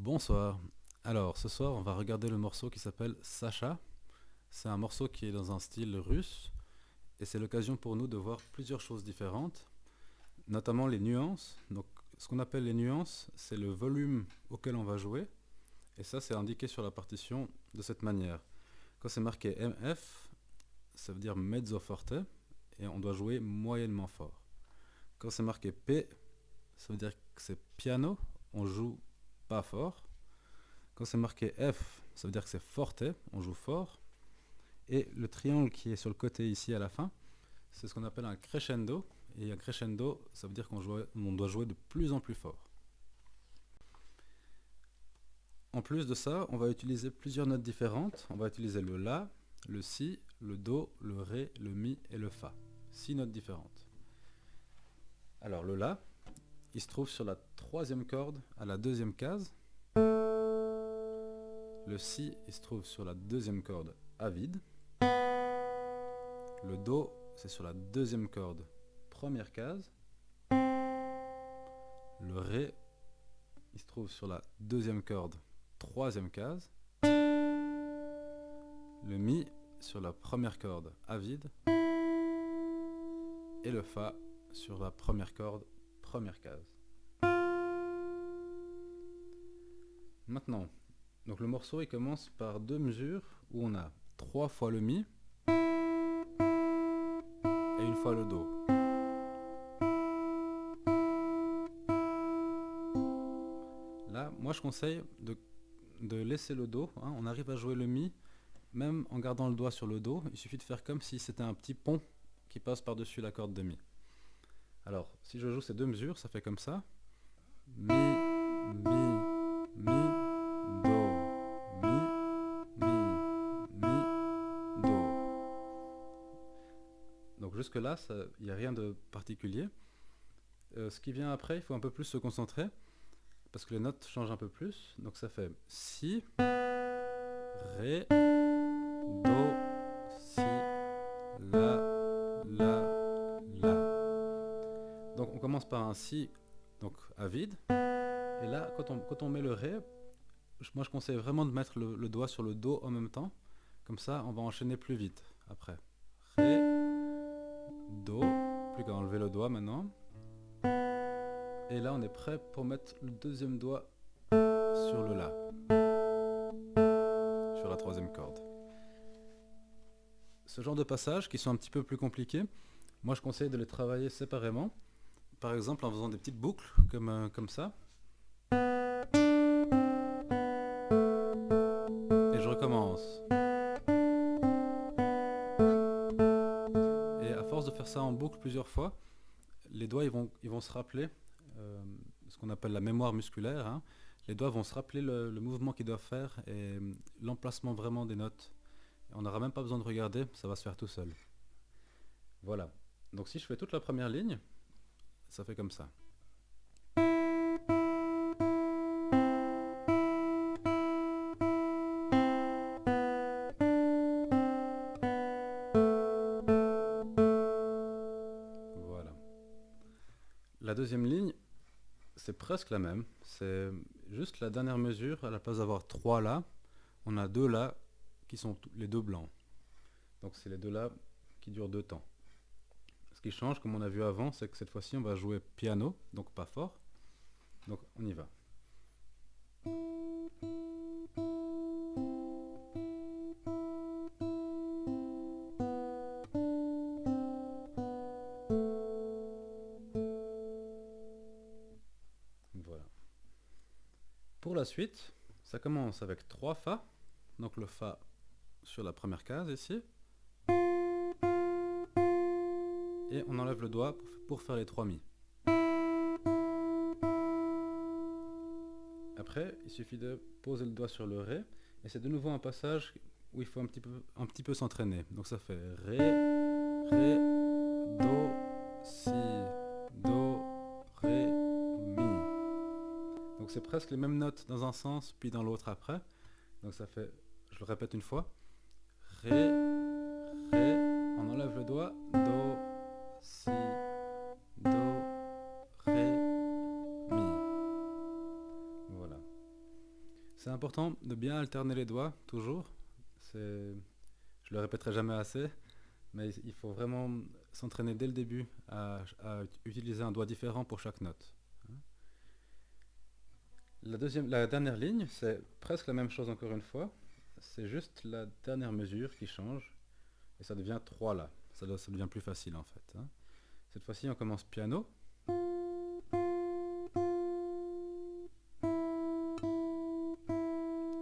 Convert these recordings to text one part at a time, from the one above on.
Bonsoir. Alors, ce soir, on va regarder le morceau qui s'appelle Sacha. C'est un morceau qui est dans un style russe et c'est l'occasion pour nous de voir plusieurs choses différentes, notamment les nuances. Donc, ce qu'on appelle les nuances, c'est le volume auquel on va jouer et ça, c'est indiqué sur la partition de cette manière. Quand c'est marqué MF, ça veut dire mezzo forte et on doit jouer moyennement fort. Quand c'est marqué P, ça veut dire que c'est piano, on joue pas fort. Quand c'est marqué F, ça veut dire que c'est forte, on joue fort. Et le triangle qui est sur le côté ici à la fin, c'est ce qu'on appelle un crescendo. Et un crescendo, ça veut dire on doit jouer de plus en plus fort. En plus de ça, on va utiliser plusieurs notes différentes. On va utiliser le La, le Si, le Do, le Ré, le Mi et le Fa. 6 notes différentes. Alors le La, il se trouve sur la troisième corde à la deuxième case. Le Si, il se trouve sur la deuxième corde à vide. Le Do, c'est sur la deuxième corde, première case. Le Ré, il se trouve sur la deuxième corde, troisième case. Le Mi, sur la première corde à vide. Et le Fa, sur la première corde, première case. Maintenant, donc le morceau il commence par deux mesures où on a 3 fois le Mi et une fois le Do. Là, moi je conseille de laisser le Do, hein. On arrive à jouer le Mi même en gardant le doigt sur le Do. Il suffit de faire comme si c'était un petit pont qui passe par-dessus la corde de Mi. Alors, si je joue ces deux mesures, ça fait comme ça. Mi, Mi, Mi, Do, Mi, Mi, Mi, Do. Donc jusque là, il n'y a rien de particulier. Ce qui vient après, il faut un peu plus se concentrer parce que les notes changent un peu plus. Donc ça fait Si, Ré, Do, Si, La, La. Donc on commence par un Si donc à vide. Et là, quand on met le Ré, moi je conseille vraiment de mettre le doigt sur le Do en même temps. Comme ça, on va enchaîner plus vite après. Ré, Do, plus qu'à enlever le doigt maintenant. Et là, on est prêt pour mettre le deuxième doigt sur le La, sur la troisième corde. Ce genre de passages qui sont un petit peu plus compliqués, moi je conseille de les travailler séparément. Par exemple en faisant des petites boucles comme ça. Et je recommence. Et à force de faire ça en boucle plusieurs fois, les doigts ils vont se rappeler ce qu'on appelle la mémoire musculaire. Hein. Les doigts vont se rappeler le mouvement qu'ils doivent faire et l'emplacement vraiment des notes. On n'aura même pas besoin de regarder, ça va se faire tout seul. Voilà. Donc si je fais toute la première ligne, ça fait comme ça. Voilà. La deuxième ligne, c'est presque la même. C'est juste la dernière mesure, à la place d'avoir 3 là, on a 2 là qui sont les deux blancs. Donc c'est les deux là qui durent 2 temps. Ce qui change, comme on a vu avant, c'est que cette fois-ci on va jouer piano, donc pas fort. Donc on y va. Voilà. Pour la suite, ça commence avec 3 Fa. Donc le Fa sur la première case ici. Et on enlève le doigt pour faire les 3 Mi. Après, il suffit de poser le doigt sur le Ré. Et c'est de nouveau un passage où il faut un petit peu s'entraîner. Donc ça fait Ré, Ré, Do, Si, Do, Ré, Mi. Donc c'est presque les mêmes notes dans un sens, puis dans l'autre après. Donc ça fait, je le répète une fois, Ré, Ré, on enlève le doigt, Do, Si, Do, Ré, Mi. Voilà. C'est important de bien alterner les doigts, toujours. C'est, je le répéterai jamais assez, mais il faut vraiment s'entraîner dès le début à utiliser un doigt différent pour chaque note. La dernière ligne, c'est presque la même chose encore une fois. C'est juste la dernière mesure qui change et ça devient 3 là. Ça devient plus facile en fait. Cette fois-ci, on commence piano.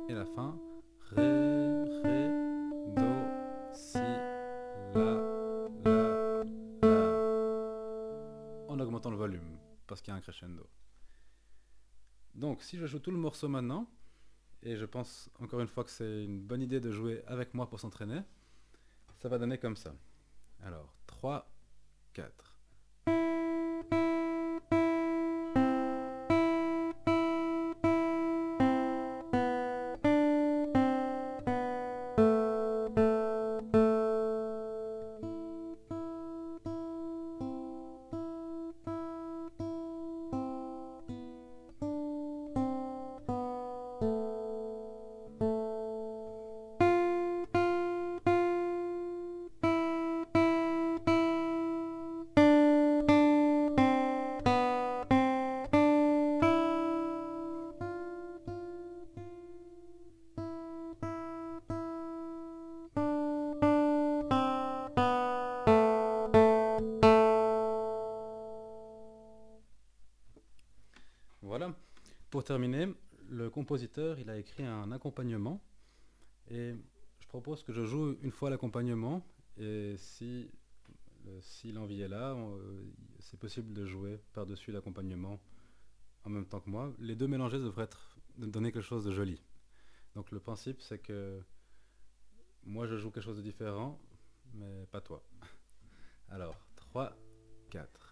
Et la fin, ré, do, si, la, en augmentant le volume parce qu'il y a un crescendo. Donc si je joue tout le morceau maintenant, et je pense encore une fois que c'est une bonne idée de jouer avec moi pour s'entraîner, ça va donner comme ça. Alors 3, 4. Voilà. Pour terminer, le compositeur il a écrit un accompagnement et je propose que je joue une fois l'accompagnement et si l'envie est là, c'est possible de jouer par-dessus l'accompagnement en même temps que moi. Les deux mélangés devraient donner quelque chose de joli. Donc le principe c'est que moi je joue quelque chose de différent, mais pas toi. Alors 3, 4.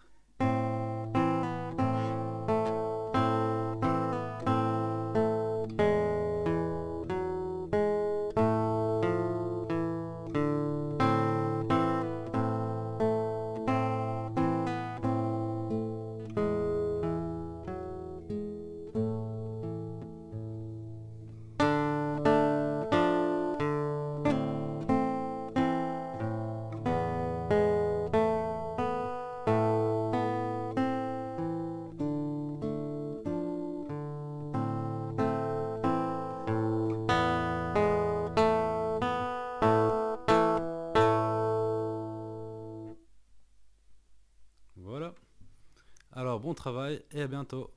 Voilà. Alors bon travail et à bientôt.